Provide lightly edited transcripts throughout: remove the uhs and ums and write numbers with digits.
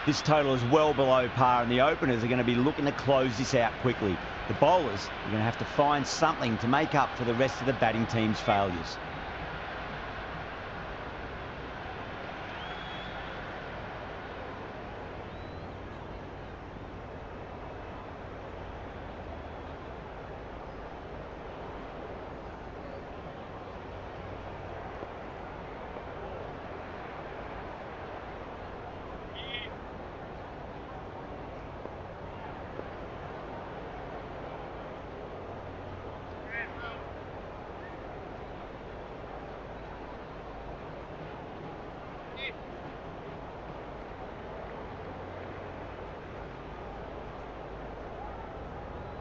This total is well below par, and the openers are going to be looking to close this out quickly. The bowlers are going to have to find something to make up for the rest of the batting team's failures.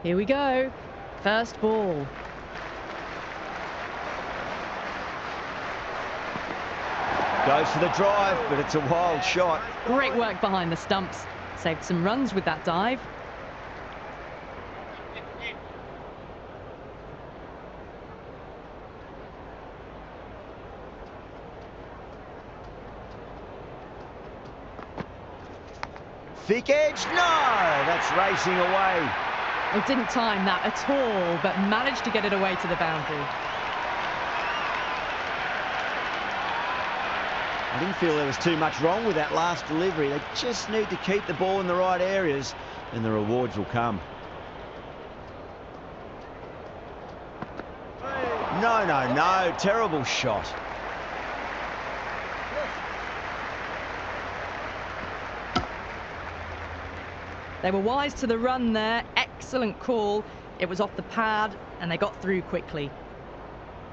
Here we go. First ball. Goes for the drive, but it's a wild shot. Great work behind the stumps. Saved some runs with that dive. Thick edge, no! That's racing away. It didn't time that at all, but managed to get it away to the boundary. I didn't feel there was too much wrong with that last delivery. They just need to keep the ball in the right areas, and the rewards will come. No, no, no. Terrible shot. They were wise to the run there. Excellent call. It was off the pad, and they got through quickly.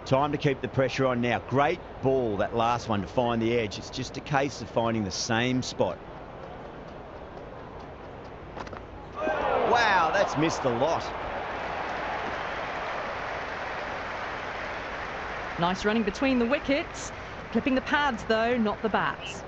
Time to keep the pressure on now. Great ball, that last one, to find the edge. It's just a case of finding the same spot. Wow, that's missed a lot. Nice running between the wickets. Clipping the pads, though, not the bats.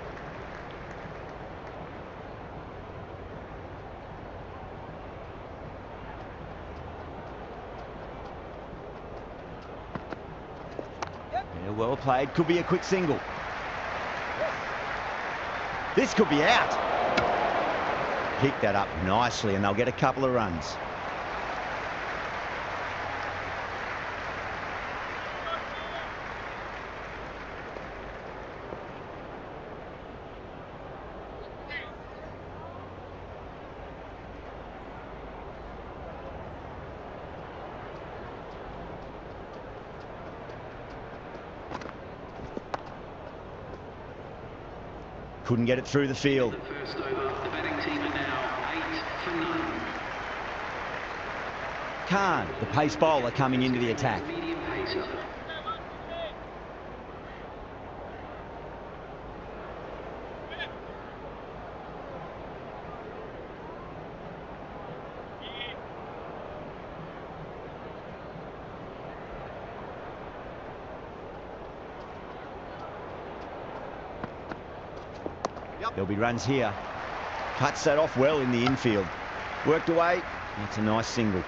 Yeah, well played. Could be a quick single. This could be out. Pick that up nicely, and they'll get a couple of runs. Couldn't get it through the field. The first over, the batting team are now 8 for 9. Khan, the pace bowler, coming into the attack. Medium pacer. There'll be runs here. Cuts that off well in the infield. Worked away. It's a nice single.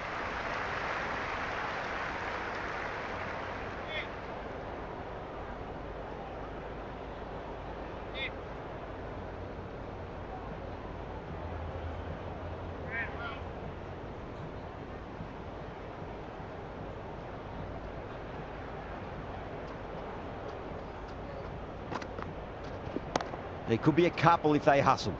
There could be a couple if they hustle.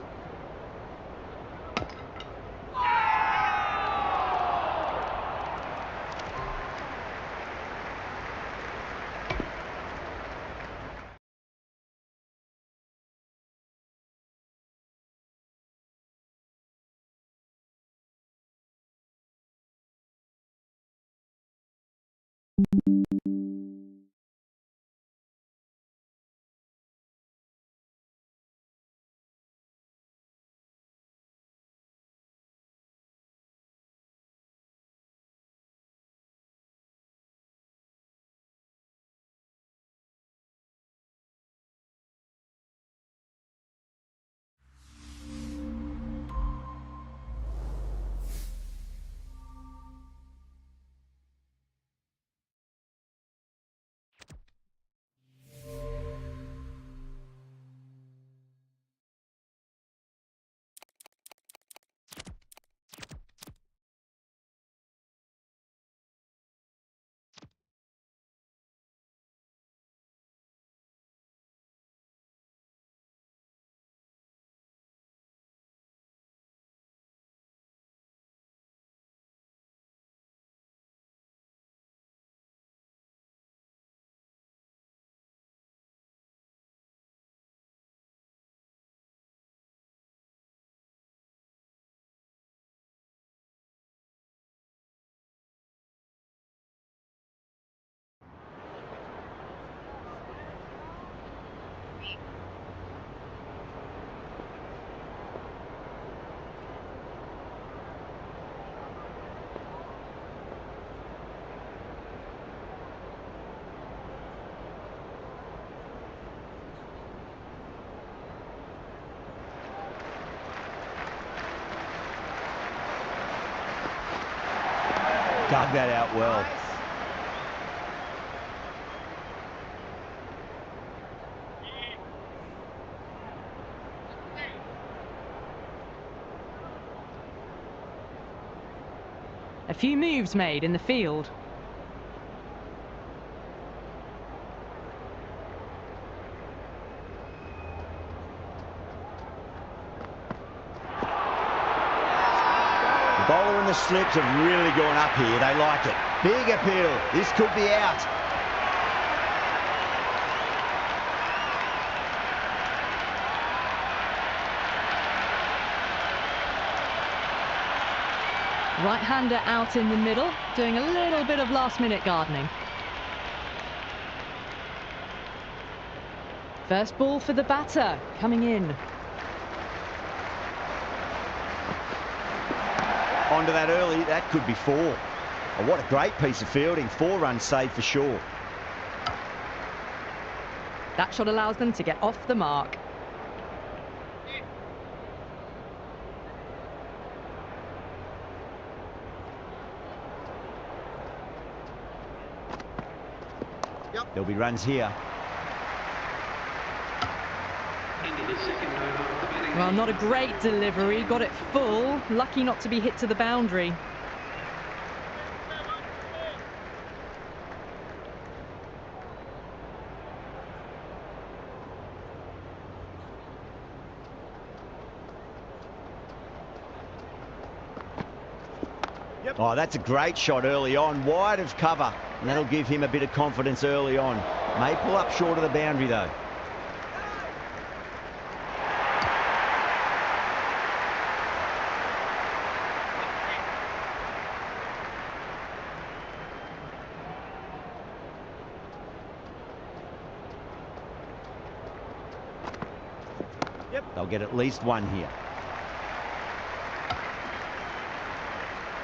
dug that out well. A few moves made in the field. The bowler and the slips have really gone up here. They like it. Big appeal. This could be out. Right-hander out in the middle, doing a little bit of last-minute gardening. First ball for the batter, coming in. Onto that early, that could be 4. Oh, what a great piece of fielding. 4 runs saved for sure. That shot allows them to get off the mark. There'll be runs here. Into the second over. The batting Well, not a great delivery, got it full, lucky not to be hit to the boundary. Oh, that's a great shot early on, wide of cover, and that'll give him a bit of confidence early on. May pull up short of the boundary though. They'll get at least 1 here.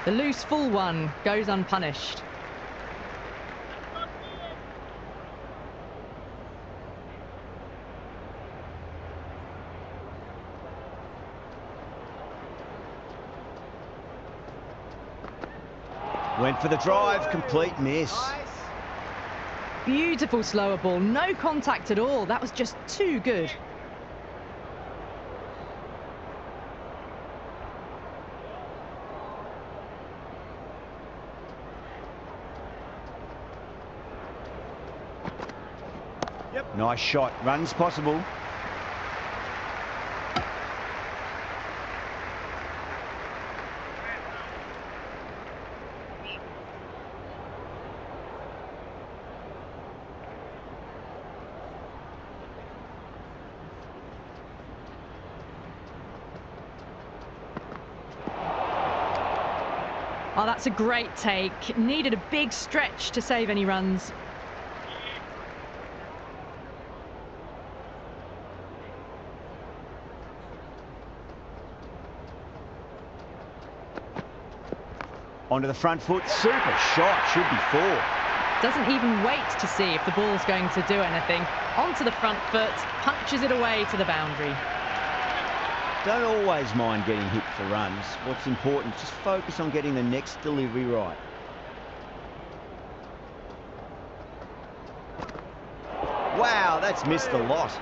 The loose full one goes unpunished. Went for the drive, complete miss. Beautiful slower ball, no contact at all. That was just too good. Nice shot, runs possible. Oh, that's a great take. Needed a big stretch to save any runs. Onto the front foot, super shot, should be 4. Doesn't even wait to see if the ball's going to do anything. Onto the front foot, punches it away to the boundary. Don't always mind getting hit for runs. What's important, just focus on getting the next delivery right. Wow, that's missed a lot.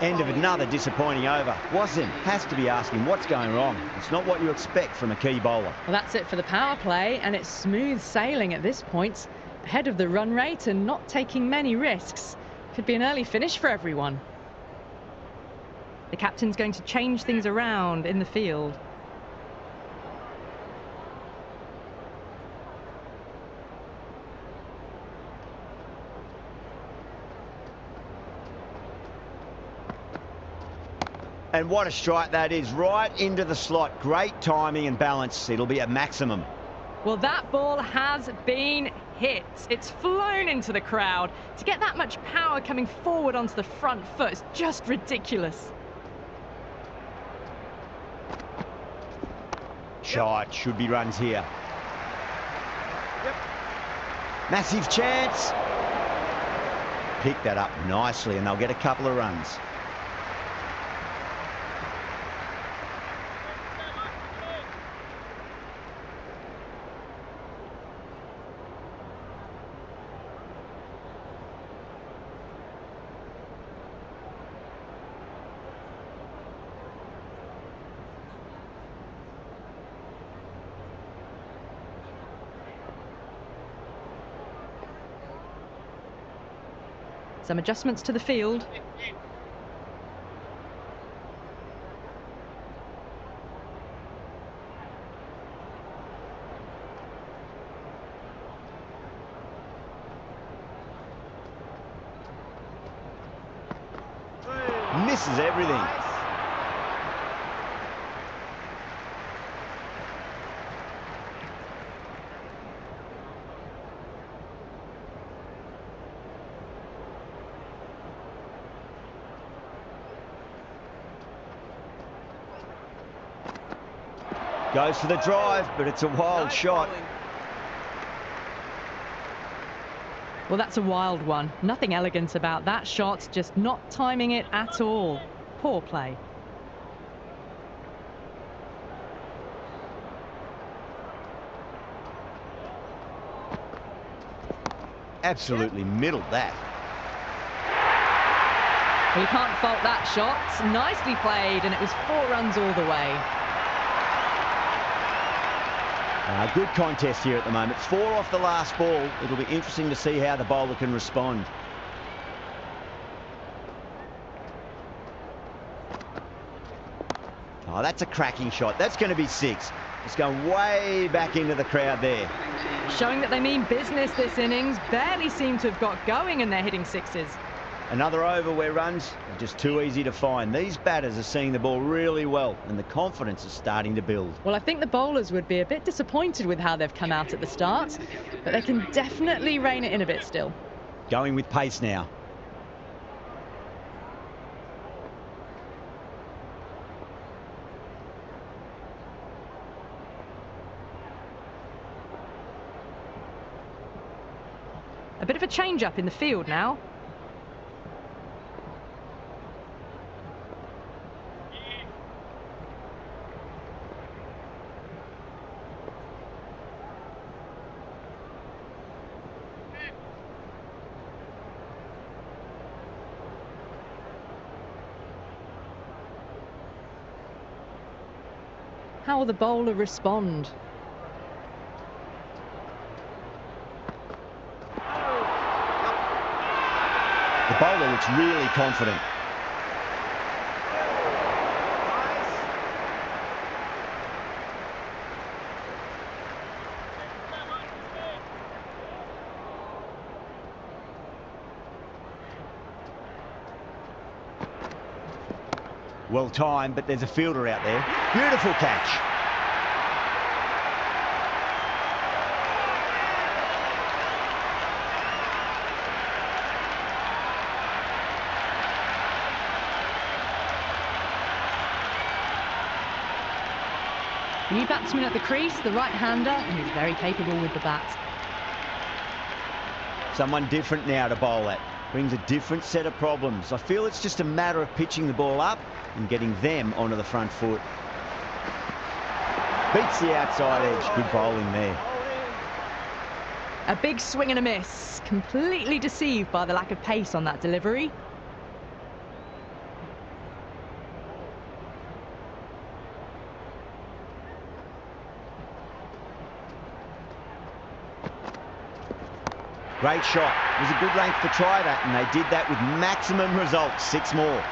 End of another disappointing over. Wasim has to be asking what's going wrong. It's not what you expect from a key bowler. Well, that's it for the power play, and it's smooth sailing at this point. Ahead of the run rate and not taking many risks. Could be an early finish for everyone. The captain's going to change things around in the field. And what a strike that is, right into the slot. Great timing and balance. It'll be at maximum. Well, that ball has been hit. It's flown into the crowd. To get that much power coming forward onto the front foot is just ridiculous. Shot, should be runs here. Massive chance. Pick that up nicely and they'll get a couple of runs. Some adjustments to the field. Misses everything. Goes for the drive, but it's a wild shot. Well, that's a wild one. Nothing elegant about that shot, just not timing it at all. Poor play. Absolutely middled that. Well, you can't fault that shot. Nicely played, and it was 4 runs all the way. Good contest here at the moment. 4 off the last ball. It'll be interesting to see how the bowler can respond. Oh, that's a cracking shot. That's going to be 6. It's going way back into the crowd there. Showing that they mean business this innings. Barely seem to have got going, and they're hitting 6s. Another over where runs are just too easy to find. These batters are seeing the ball really well, and the confidence is starting to build. Well, I think the bowlers would be a bit disappointed with how they've come out at the start, but they can definitely rein it in a bit still. Going with pace now. A bit of a change-up in the field now. How will the bowler respond? The bowler looks really confident. Well timed, but there's a fielder out there. Beautiful catch. New batsman at the crease, the right-hander, and he's very capable with the bat. Someone different now to bowl at. Brings a different set of problems. I feel it's just a matter of pitching the ball up and getting them onto the front foot. Beats the outside edge. Good bowling there. A big swing and a miss. Completely deceived by the lack of pace on that delivery. Great shot. It was a good length to try that, and they did that with maximum results. 6 more.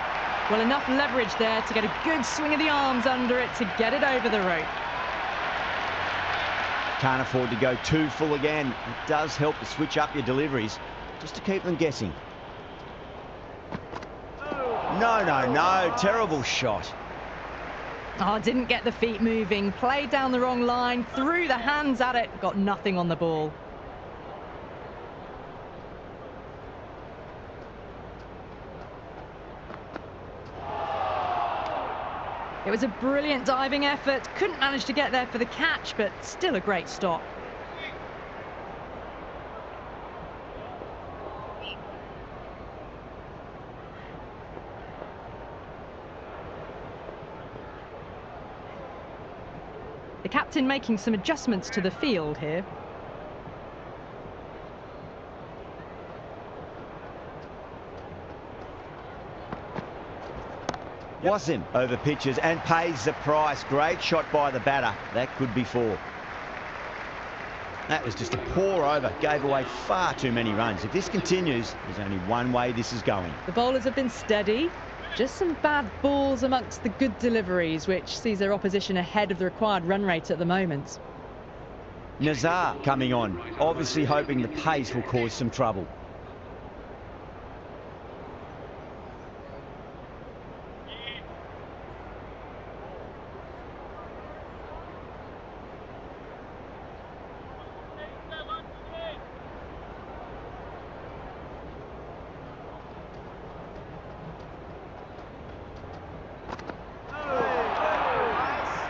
Well, enough leverage there to get a good swing of the arms under it to get it over the rope. Can't afford to go too full again. It does help to switch up your deliveries, just to keep them guessing. No. Terrible shot. Oh, didn't get the feet moving. Played down the wrong line, threw the hands at it, got nothing on the ball. It was a brilliant diving effort. Couldn't manage to get there for the catch, but still a great stop. The captain making some adjustments to the field here. Wasim over pitches and pays the price. Great shot by the batter. That could be 4. That was just a pour over, gave away far too many runs. If this continues, there's only one way this is going. The bowlers have been steady. Just some bad balls amongst the good deliveries, which sees their opposition ahead of the required run rate at the moment. Nazar coming on, obviously hoping the pace will cause some trouble.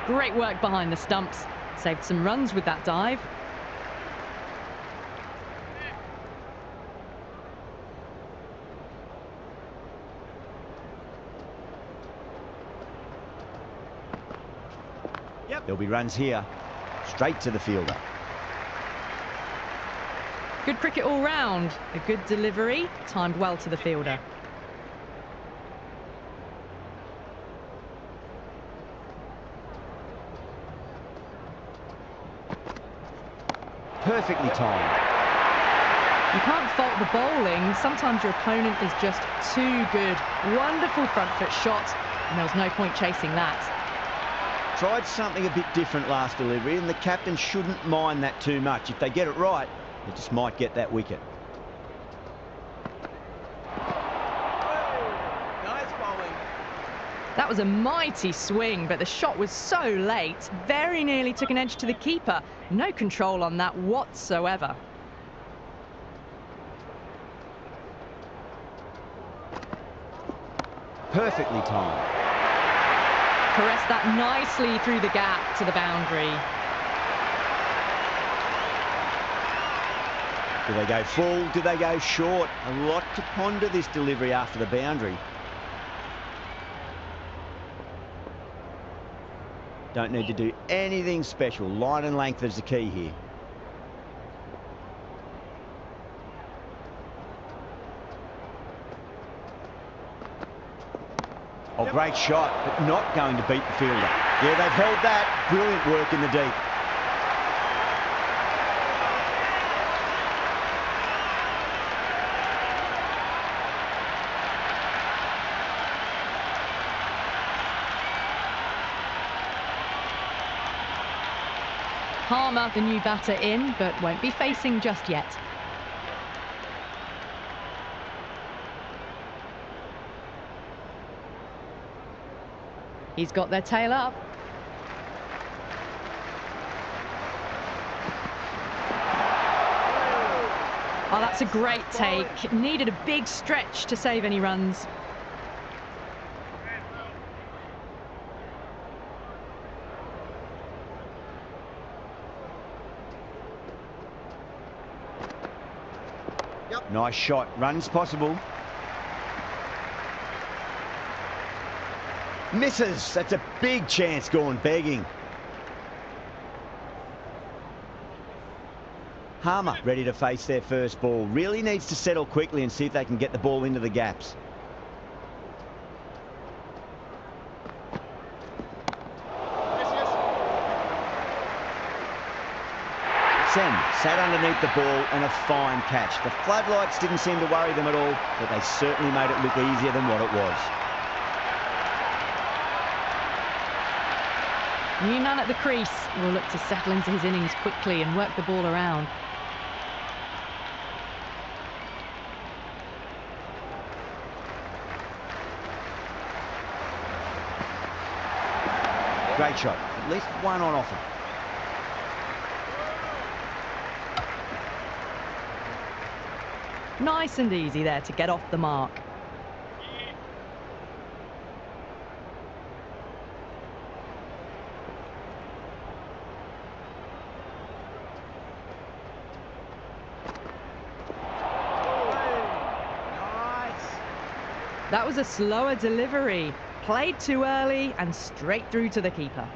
Great work behind the stumps. Saved some runs with that dive. There'll be runs here, straight to the fielder. Good cricket all round. A good delivery, timed well to the fielder. Perfectly timed. You can't fault the bowling. Sometimes your opponent is just too good. Wonderful front foot shot, and there was no point chasing that. Tried something a bit different last delivery, and the captain shouldn't mind that too much. If they get it right, they just might get that wicket. Nice bowling. That was a mighty swing, but the shot was so late. Very nearly took an edge to the keeper. No control on that whatsoever. Perfectly timed. Caressed that nicely through the gap to the boundary. Do they go full? Do they go short? A lot to ponder this delivery after the boundary. Don't need to do anything special. Line and length is the key here. Oh, great shot, but not going to beat the fielder. Yeah, they've held that. Brilliant work in the deep. Harmer, the new batter, in, but won't be facing just yet. He's got their tail up. Oh, that's a great take. Needed a big stretch to save any runs. Nice shot. Runs possible. Misses. That's a big chance gone begging. Harmer ready to face their first ball. Really needs to settle quickly and see if they can get the ball into the gaps. Sen sat underneath the ball and a fine catch. The floodlights didn't seem to worry them at all, but they certainly made it look easier than what it was. New man at the crease will look to settle into his innings quickly and work the ball around. Great shot. At least one on offer. Nice and easy there to get off the mark. That was a slower delivery. Played too early and straight through to the keeper.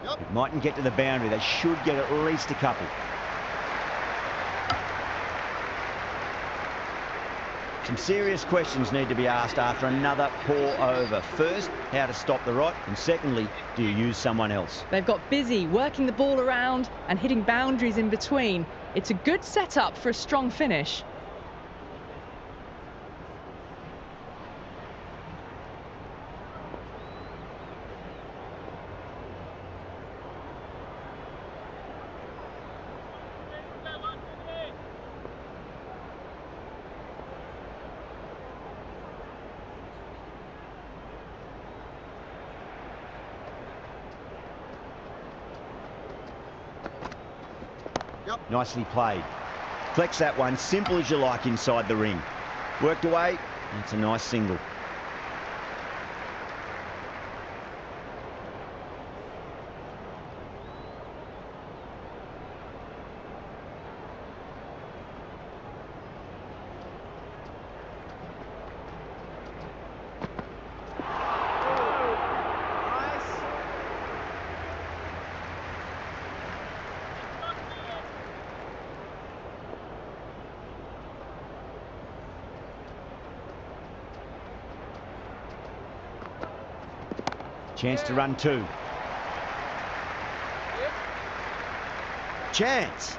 It mightn't get to the boundary. They should get at least a couple. Some serious questions need to be asked after another poor over. First, how to stop the rot, and secondly, do you use someone else? They've got busy working the ball around and hitting boundaries in between. It's a good setup for a strong finish. Nicely played. Flex that one, simple as you like inside the ring. Worked away, that's a nice single. Chance to run two. Chance.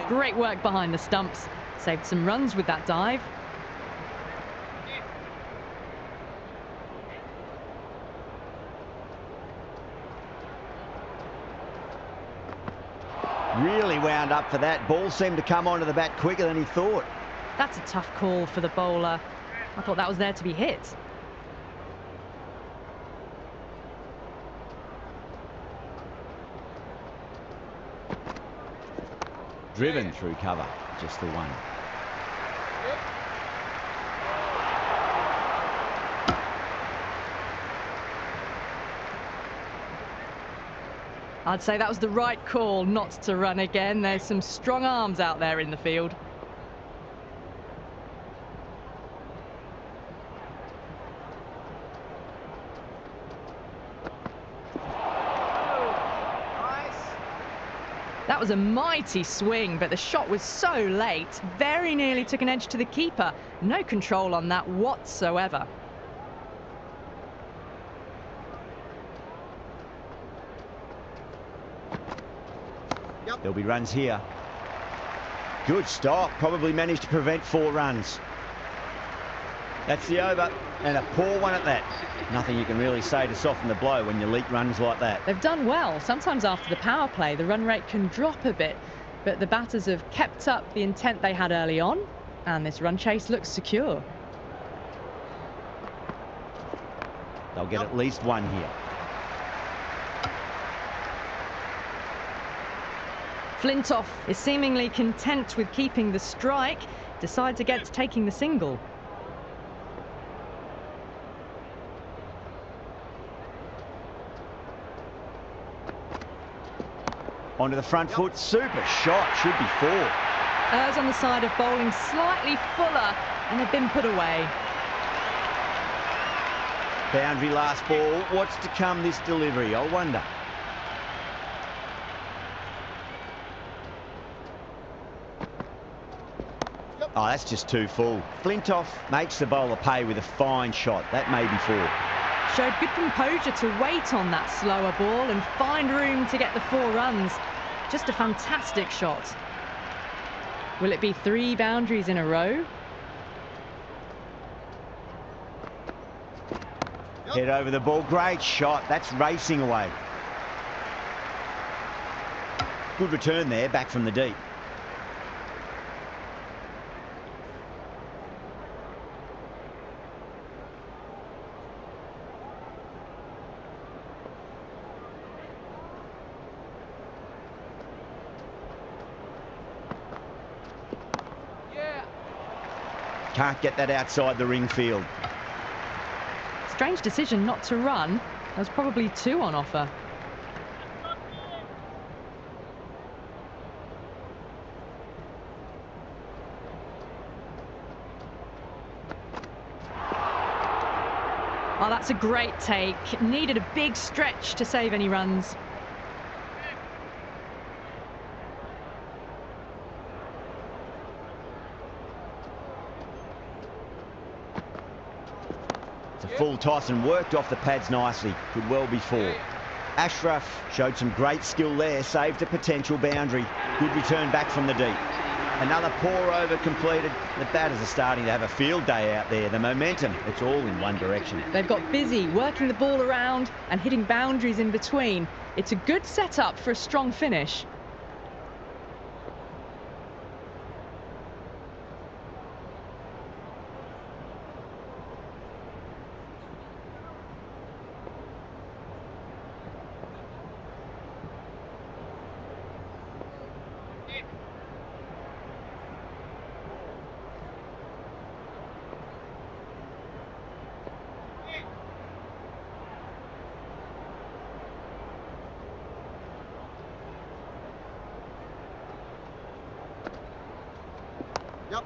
Great work behind the stumps. Saved some runs with that dive. Really wound up for that. Ball seemed to come onto the bat quicker than he thought. That's a tough call for the bowler. I thought that was there to be hit. Driven through cover, just the one. I'd say that was the right call not to run again. There's some strong arms out there in the field. That was a mighty swing, but the shot was so late. Very nearly took an edge to the keeper. No control on that whatsoever. There'll be runs here. Good stop. Probably managed to prevent 4 runs. That's the over, and a poor one at that. Nothing you can really say to soften the blow when you leak runs like that. They've done well. Sometimes after the power play, the run rate can drop a bit, but the batters have kept up the intent they had early on, and this run chase looks secure. They'll get at least one here. Flintoff is seemingly content with keeping the strike, decides against taking the single. Onto the front foot, super shot, should be 4. Errs on the side of bowling slightly fuller, and they've been put away. Boundary last ball, what's to come this delivery, I wonder. Oh, that's just too full. Flintoff makes the bowler pay with a fine shot. That may be 4. Showed good composure to wait on that slower ball and find room to get the 4 runs. Just a fantastic shot. Will it be 3 boundaries in a row? Head over the ball, great shot. That's racing away. Good return there, back from the deep. Can't get that outside the ring field. Strange decision not to run. There's probably 2 on offer. Oh, that's a great take. Needed a big stretch to save any runs. It's a full toss and worked off the pads nicely. Could well be four. Ashraf showed some great skill there, saved a potential boundary. Good return back from the deep. Another poor over completed. The batters are starting to have a field day out there. The momentum, it's all in one direction. They've got busy working the ball around and hitting boundaries in between. It's a good setup for a strong finish.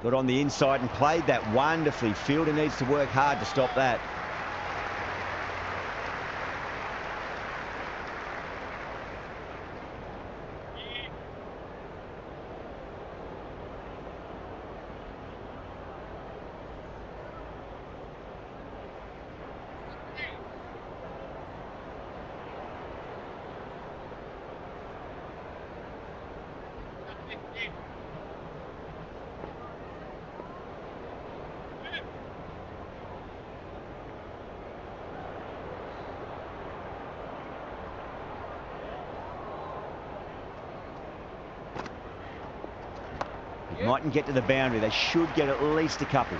Got on the inside and played that wonderfully. Fielder needs to work hard to stop that. Mightn't get to the boundary. They should get at least a couple.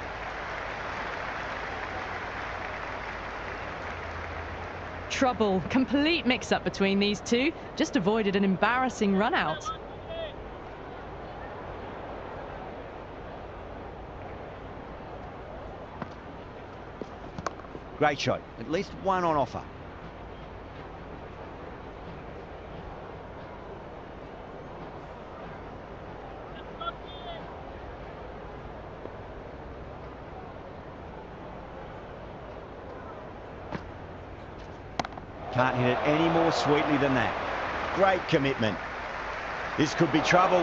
Trouble. Complete mix-up between these two. Just avoided an embarrassing run-out. Great shot. At least one on offer. Can't hit it any more sweetly than that. Great commitment. This could be trouble.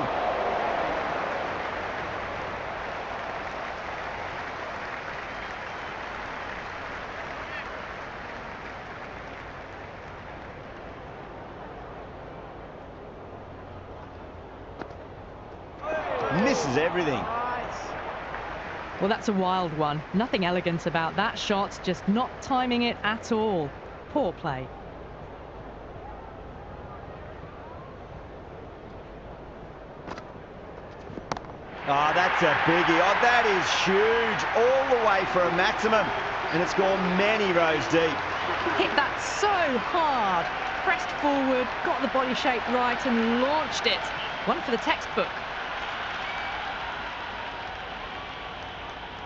Misses everything. Well, that's a wild one. Nothing elegant about that shot, just not timing it at all. Poor play. Oh, that's a biggie. Oh, that is huge. All the way for a maximum. And it's gone many rows deep. Hit that so hard. Pressed forward, got the body shape right and launched it. One for the textbook.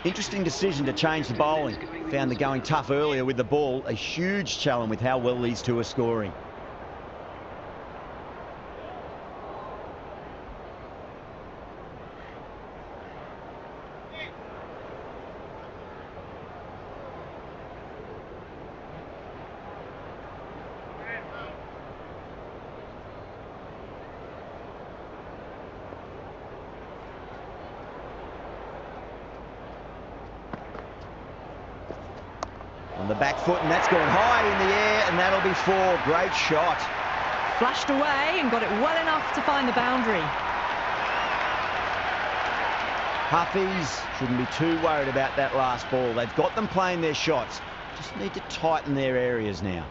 Interesting decision to change the bowling. Found the going tough earlier with the ball. A huge challenge with how well these two are scoring. On the back foot, and that's gone high in the air, and that'll be four. Great shot. Flashed away and got it well enough to find the boundary. Huffies shouldn't be too worried about that last ball. They've got them playing their shots. Just need to tighten their areas now.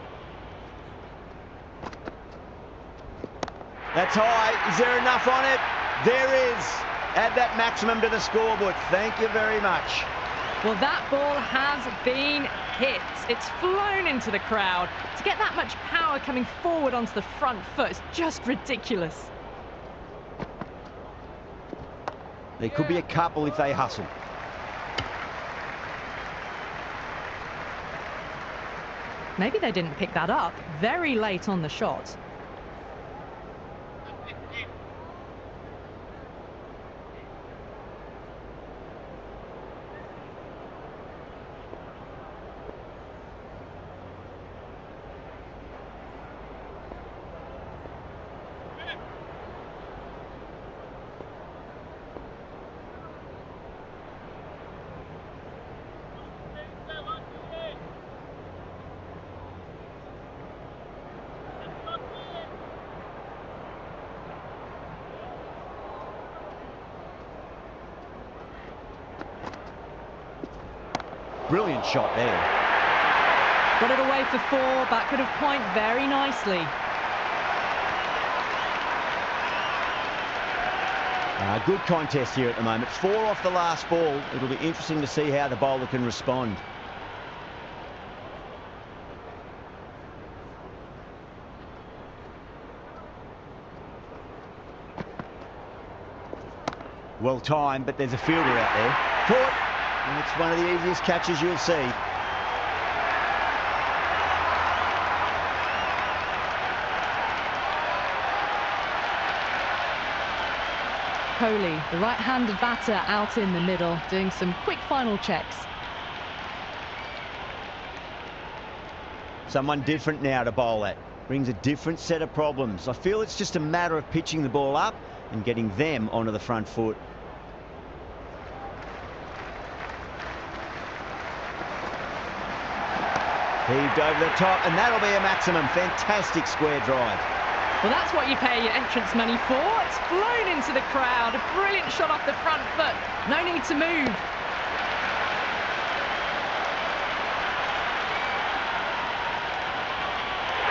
That's high. Is there enough on it? There is. Add that maximum to the scorebook. Thank you very much. Well, that ball has been hit. It's flown into the crowd. To get that much power coming forward onto the front foot is just ridiculous. There could be a couple if they hustle. Maybe they didn't pick that up very late on the shot. Brilliant shot there. Got it away for 4, backward of point very nicely. Good contest here at the moment. 4 off the last ball. It'll be interesting to see how the bowler can respond. Well timed, but there's a fielder out there. Caught, and it's one of the easiest catches you'll see. Kohli, the right-handed batter, out in the middle, doing some quick final checks. Someone different now to bowl at. Brings a different set of problems. I feel it's just a matter of pitching the ball up and getting them onto the front foot. Heaved over the top, and that'll be a maximum. Fantastic square drive. Well, that's what you pay your entrance money for. It's flown into the crowd. A brilliant shot off the front foot. No need to move.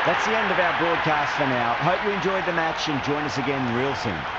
That's the end of our broadcast for now. Hope you enjoyed the match and join us again real soon.